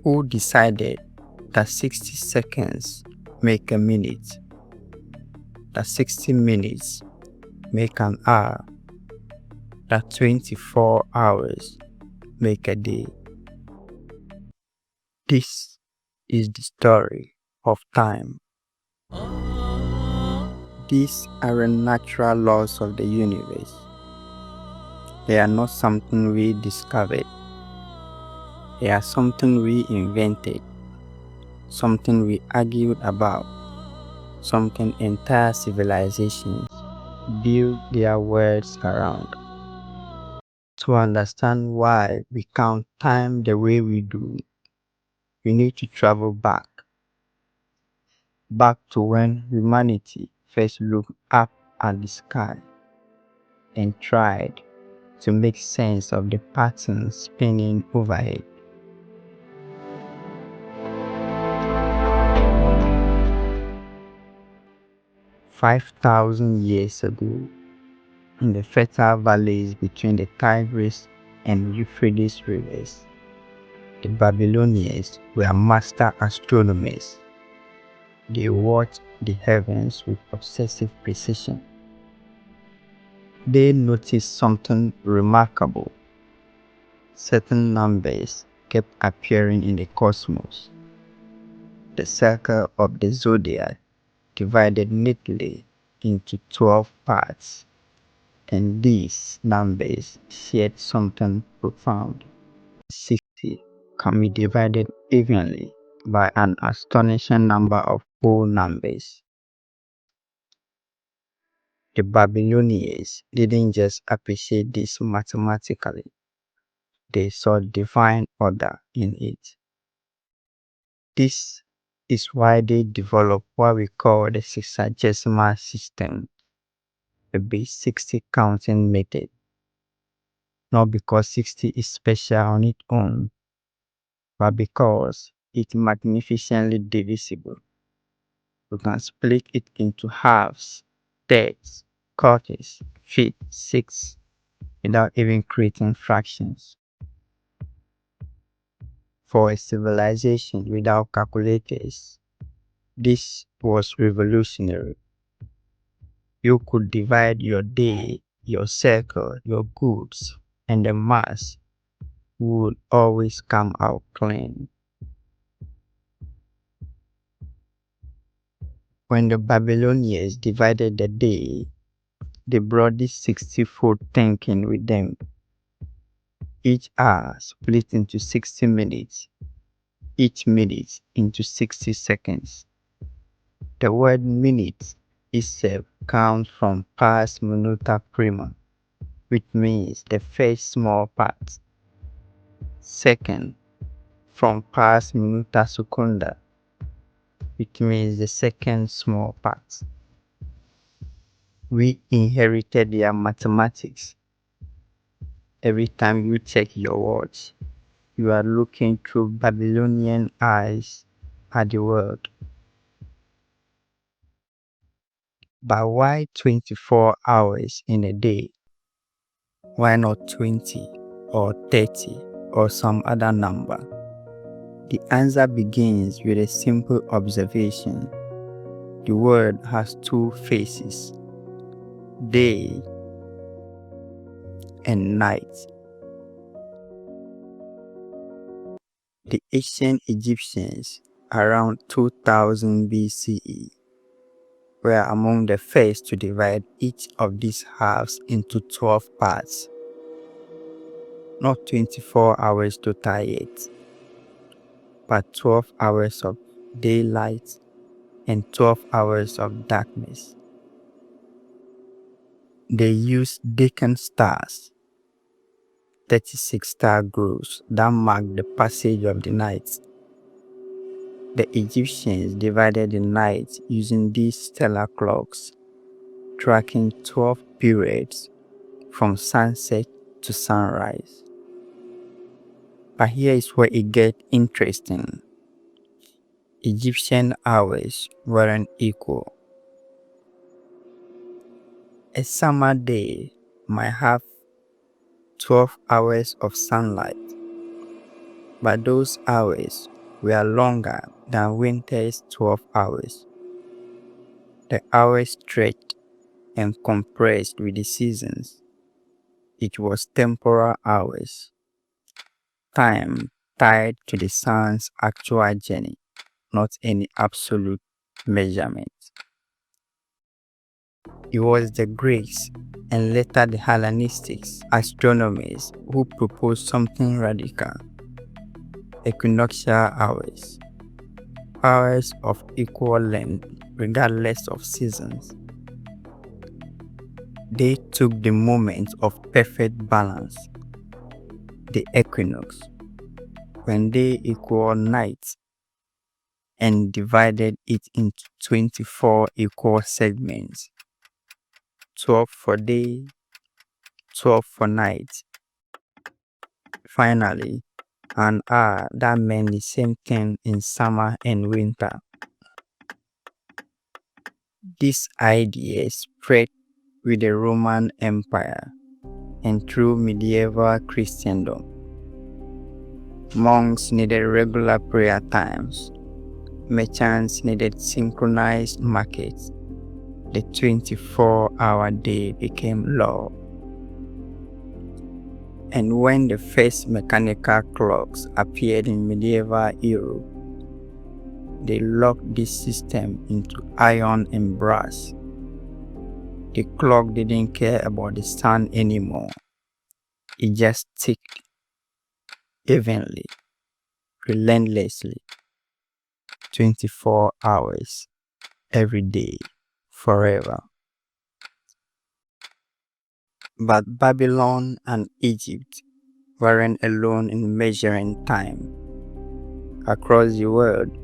Who decided that 60 seconds make a minute, that 60 minutes make an hour, that 24 hours make a day? This is the story of time. These are natural laws of the universe. They are not something we discovered. They are something we invented, something we argued about, something entire civilizations build their words around. To understand why we count time the way we do, we need to travel back to when humanity first looked up at the sky and tried to make sense of the patterns spinning overhead. 5,000 years ago, in the fertile valleys between the Tigris and Euphrates rivers, the Babylonians were master astronomers. They watched the heavens with obsessive precision. They noticed something remarkable. Certain numbers kept appearing in the cosmos. The circle of the zodiac divided neatly into 12 parts, and these numbers shared something profound. 60 can be divided evenly by an astonishing number of whole numbers. The Babylonians didn't just appreciate this mathematically, they saw divine order in it. This is why they developed what we call the sexagesimal system, the base 60 counting method. Not because 60 is special on its own, but because it's magnificently divisible. You can split it into halves, thirds, quarters, fifths, sixths, without even creating fractions. For a civilization without calculators, this was revolutionary. You could divide your day, your circle, your goods, and the mass would always come out clean. When the Babylonians divided the day, they brought this 60-fold thinking with them. Each hour split into 60 minutes, each minute into 60 seconds. The word minute itself comes from pars minuta prima, which means the first small part. Second, from pars minuta secunda, which means the second small part. We inherited their mathematics. Every time you check your watch, you are looking through Babylonian eyes at the world. But why 24 hours in a day? Why not 20 or 30 or some other number? The answer begins with a simple observation. The world has two faces, day and night. The ancient Egyptians, around 2000 BCE, were among the first to divide each of these halves into 12 parts. Not 24 hours total yet, but 12 hours of daylight and 12 hours of darkness. They used Deccan stars, 36 star grooves that mark the passage of the night. The Egyptians divided the night using these stellar clocks, tracking 12 periods from sunset to sunrise. But here is where it gets interesting. Egyptian hours weren't equal. A summer day might have 12 hours of sunlight. but those hours were longer than winter's 12 hours. The hours stretched and compressed with the seasons. It was temporal hours, time tied to the sun's actual journey, not any absolute measurement. It was the Greeks and later the Hellenistic astronomers who proposed something radical: equinoctial hours, hours of equal length regardless of seasons. They took the moment of perfect balance, the equinox, when day equal nights, and divided it into 24 equal segments, 12 for day, 12 for night. Finally, an hour that meant the same thing in summer and winter. This idea spread with the Roman Empire and through medieval Christendom. Monks needed regular prayer times. Merchants needed synchronized markets. The 24-hour day became law. And when the first mechanical clocks appeared in medieval Europe, they locked this system into iron and brass. The clock didn't care about the sun anymore. It just ticked evenly, relentlessly, 24 hours, every day, forever. But Babylon and Egypt weren't alone in measuring time. Across the world,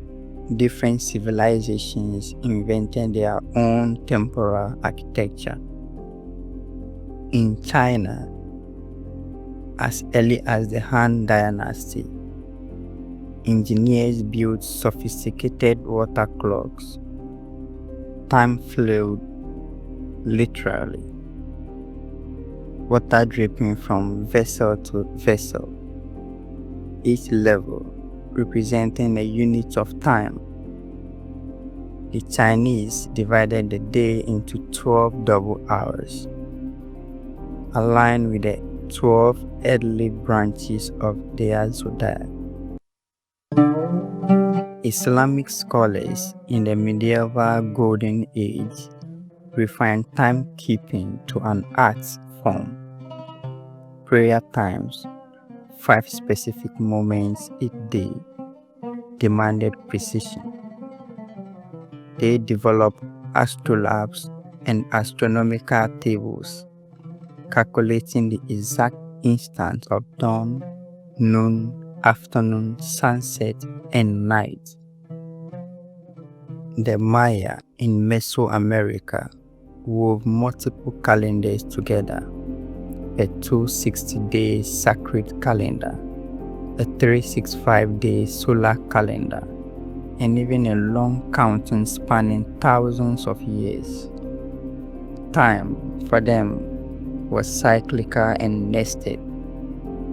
different civilizations invented their own temporal architecture. In China, as early as the Han Dynasty, engineers built sophisticated water clocks. Time flowed literally, water dripping from vessel to vessel, each level representing a unit of time. The Chinese divided the day into 12 double hours, aligned with the 12 earthly branches of their zodiac. Islamic scholars in the medieval Golden Age refined timekeeping to an art form. Prayer times, 5 specific moments each day, demanded precision. They developed astrolabes and astronomical tables, calculating the exact instant of dawn, noon, afternoon, sunset, and night. The Maya in Mesoamerica wove multiple calendars together: a 260-day sacred calendar, a 365-day solar calendar, and even a long counting spanning thousands of years. Time, for them, was cyclical and nested,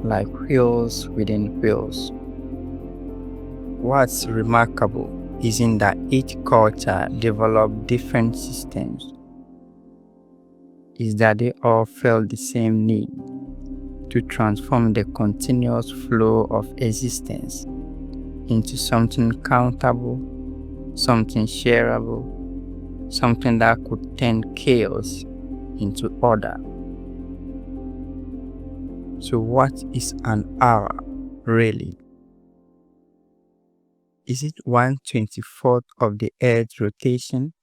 like wheels within wheels. What's remarkable isn't that each culture developed different systems, is that they all felt the same need to transform the continuous flow of existence into something countable, something shareable, something that could turn chaos into order. So what is an hour really? Is it 1/24th of the Earth's rotation,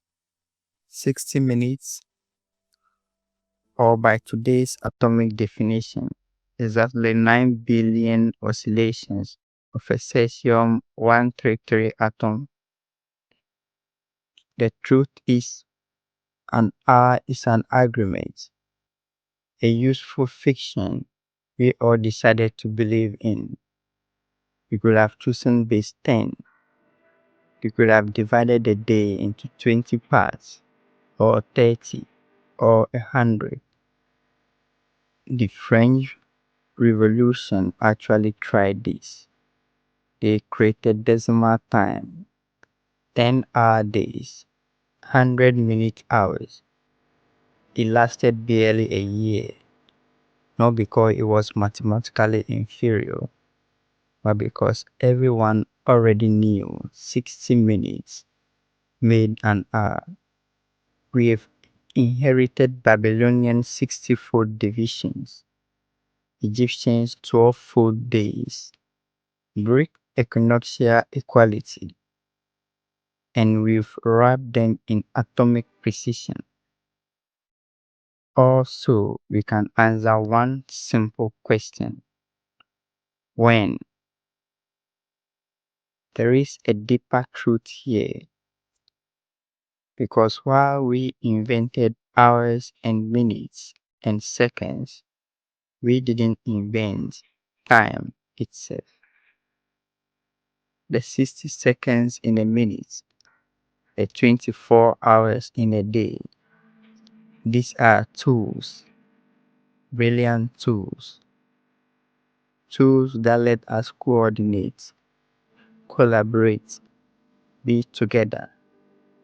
60 minutes, or by today's atomic definition, exactly 9 billion oscillations of a cesium-133 atom? The truth is, an hour is an agreement, a useful fiction we all decided to believe in. We could have chosen base 10. We could have divided the day into 20 parts, or 30, or 100. The French Revolution actually tried this. They created decimal time, 10-hour days, 100-minute hours. It lasted barely a year, not because it was mathematically inferior, but because everyone already knew 60 minutes made an hour. We've inherited Babylonian 64 divisions, Egyptians 12 full days, Greek equinoctial equality, and we've wrapped them in atomic precision. Also, we can answer one simple question: when? There is a deeper truth here, because while we invented hours and minutes and seconds, we didn't invent time itself. The 60 seconds in a minute, the 24 hours in a day, these are tools, brilliant tools, tools that let us coordinate, collaborate, be together,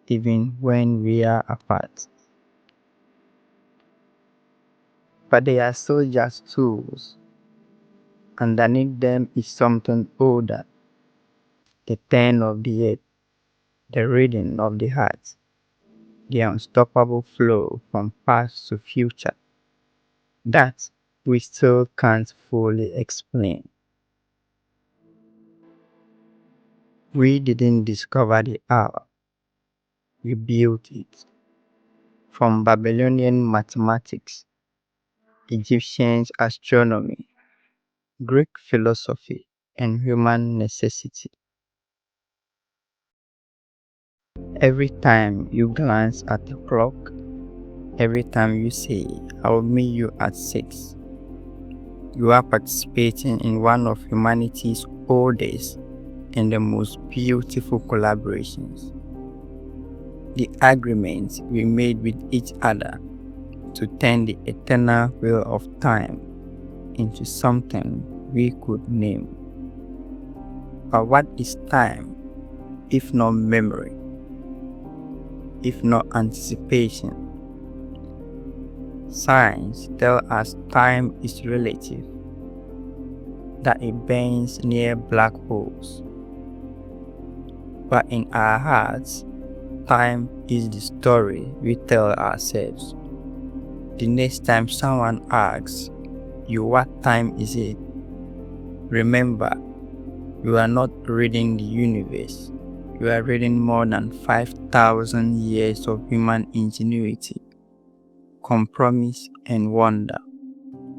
even when we are apart. But they are still just tools. Underneath them is something older, the turn of the earth, the rhythm of the heart, the unstoppable flow from past to future. That we still can't fully explain. We didn't discover the hour, we built it. From Babylonian mathematics, Egyptian astronomy, Greek philosophy, and human necessity. Every time you glance at the clock, every time you say, "I'll meet you at 6, you are participating in one of humanity's oldest and the most beautiful collaborations. The agreements we made with each other to turn the eternal wheel of time into something we could name. But what is time if not memory, if not anticipation? Science tells us time is relative, that it bends near black holes. But in our hearts, time is the story we tell ourselves. The next time someone asks you what time is it, remember, you are not reading the universe. You are reading more than 5,000 years of human ingenuity, compromise, and wonder.